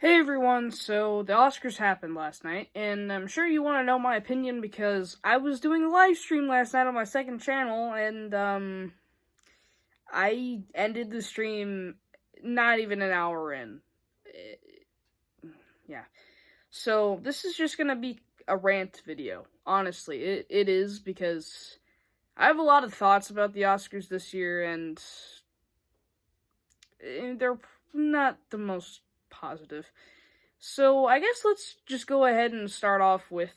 Hey everyone, so the Oscars happened last night, and I'm sure you want to know my opinion because I was doing a live stream last night on my second channel, and I ended the stream not even an hour in. Yeah. So this is just gonna be a rant video. Honestly, it is because I have a lot of thoughts about the Oscars this year, and they're not the most positive. So I guess let's just go ahead and start off with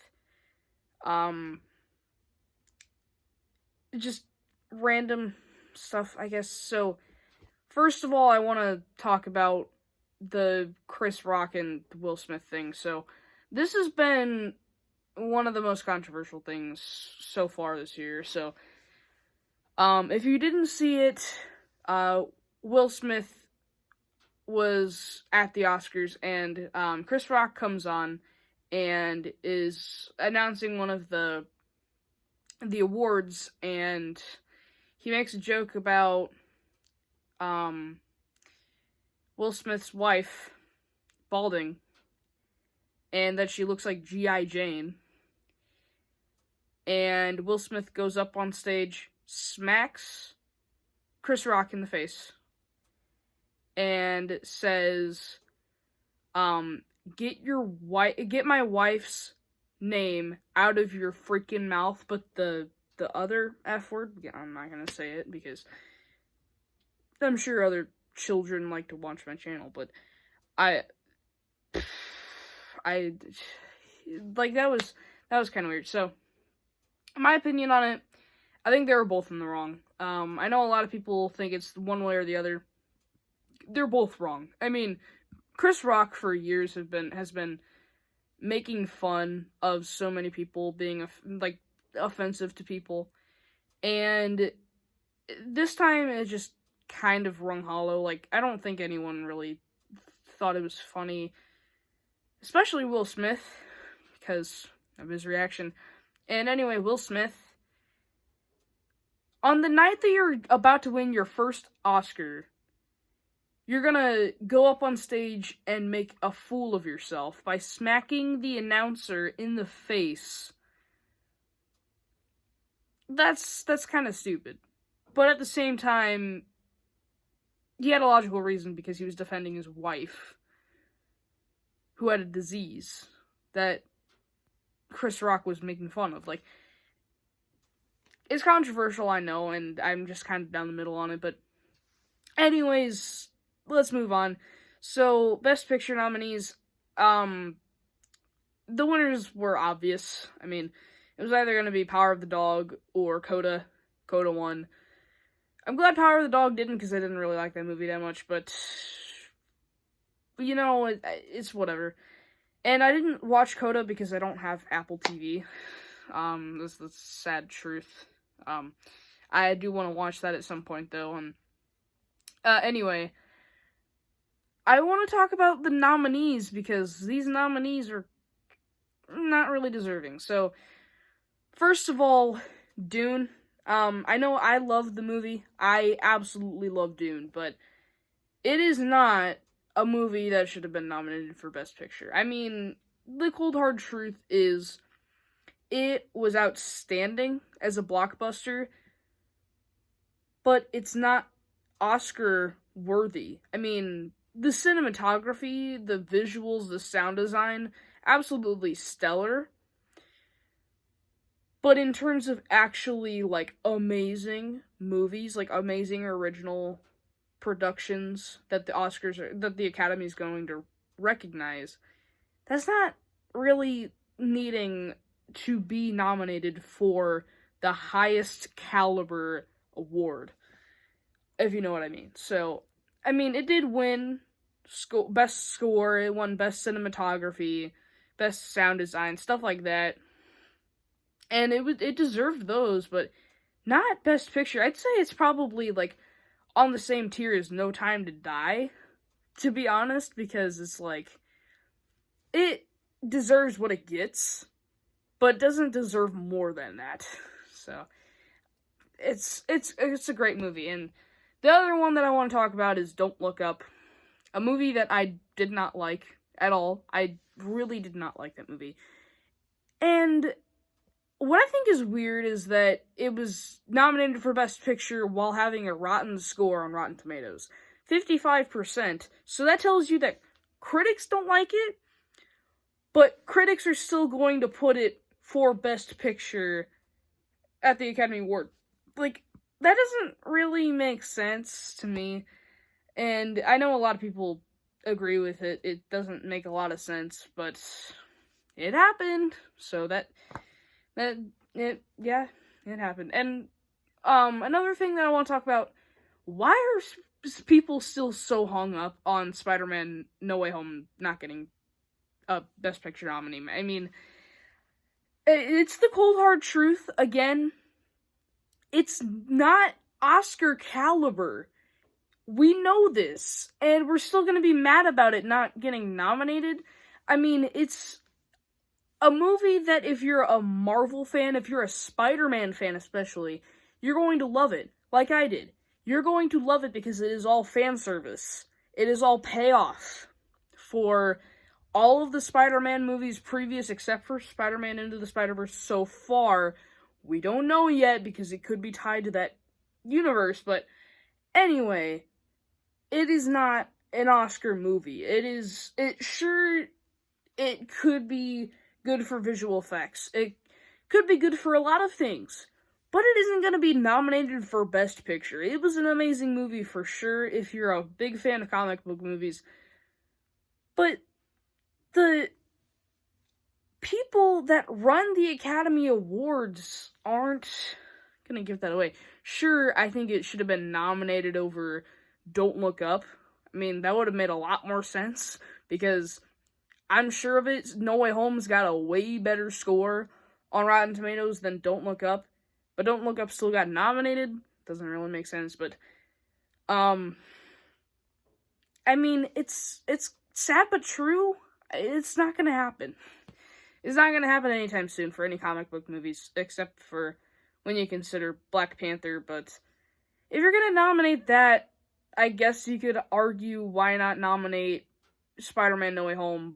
just random stuff, I guess. So first of all, I want to talk about the Chris Rock and Will Smith thing. So this has been one of the most controversial things so far this year. So if you didn't see it, Will Smith was at the Oscars, and Chris Rock comes on and is announcing one of the awards, and he makes a joke about Will Smith's wife balding, and that she looks like G.I. Jane. And Will Smith goes up on stage, smacks Chris Rock in the face, and says, get my wife's name out of your freaking mouth, but the other F word, yeah, I'm not gonna say it because I'm sure other children like to watch my channel, but I like that was kind of weird. So my opinion on it, I think they were both in the wrong. I know a lot of people think it's one way or the other. They're both wrong. I mean, Chris Rock for years has been making fun of so many people being offensive to people, and this time it just kind of rung hollow. Like, I don't think anyone really thought it was funny, especially Will Smith, because of his reaction. And anyway, Will Smith, on the night that you're about to win your first Oscar, you're gonna go up on stage and make a fool of yourself by smacking the announcer in the face. That's kind of stupid. But at the same time, he had a logical reason because he was defending his wife, who had a disease that Chris Rock was making fun of. Like, it's controversial, I know, and I'm just kind of down the middle on it, but anyways, let's move on. So, Best Picture nominees, the winners were obvious. I mean, it was either going to be Power of the Dog or Coda. Coda won. I'm glad Power of the Dog didn't, because I didn't really like that movie that much, but, you know, it's whatever. And I didn't watch Coda because I don't have Apple TV. That's the sad truth. I do want to watch that at some point, though, and, anyway, I want to talk about the nominees, because these nominees are not really deserving. So, first of all, Dune. I know I love the movie. I absolutely love Dune, but it is not a movie that should have been nominated for Best Picture. I mean, the cold hard truth is, it was outstanding as a blockbuster, but it's not Oscar worthy. I mean, the cinematography, the visuals, the sound design, absolutely stellar. But in terms of actually, like, amazing movies, like, amazing original productions that the Academy is going to recognize, that's not really needing to be nominated for the highest caliber award, if you know what I mean. So, I mean, it did win Best Score, it won Best Cinematography, Best Sound Design, stuff like that. And it deserved those, but not Best Picture. I'd say it's probably, like, on the same tier as No Time to Die, to be honest, because it's like, it deserves what it gets, but doesn't deserve more than that. So, it's a great movie. And the other one that I want to talk about is Don't Look Up, a movie that I did not like at all. I really did not like that movie. And what I think is weird is that it was nominated for Best Picture while having a rotten score on Rotten Tomatoes. 55%. So that tells you that critics don't like it, but critics are still going to put it for Best Picture at the Academy Award. Like, that doesn't really make sense to me. And I know a lot of people agree with it. It doesn't make a lot of sense, but it happened. So it happened. And another thing that I want to talk about, why are people still so hung up on Spider-Man No Way Home not getting a Best Picture nominee? I mean, it's the cold hard truth again. It's not Oscar caliber. We know this, and we're still gonna be mad about it not getting nominated. I mean, it's a movie that if you're a Marvel fan, if you're a Spider-Man fan especially, you're going to love it, like I did. You're going to love it because it is all fan service. It is all payoff for all of the Spider-Man movies previous, except for Spider-Man Into the Spider-Verse so far. We don't know yet because it could be tied to that universe, but anyway, it is not an Oscar movie. It could be good for visual effects. It could be good for a lot of things, but it isn't going to be nominated for Best Picture. It was an amazing movie for sure if you're a big fan of comic book movies, but the people that run the Academy Awards aren't gonna give that away. Sure, I think it should have been nominated over Don't Look Up. I mean, that would have made a lot more sense, because I'm sure of it, No Way Home's got a way better score on Rotten Tomatoes than Don't Look Up, but Don't Look Up still got nominated. Doesn't really make sense, but, I mean, it's sad but true. It's not gonna happen. It's not going to happen anytime soon for any comic book movies, except for when you consider Black Panther, but if you're going to nominate that, I guess you could argue why not nominate Spider-Man No Way Home,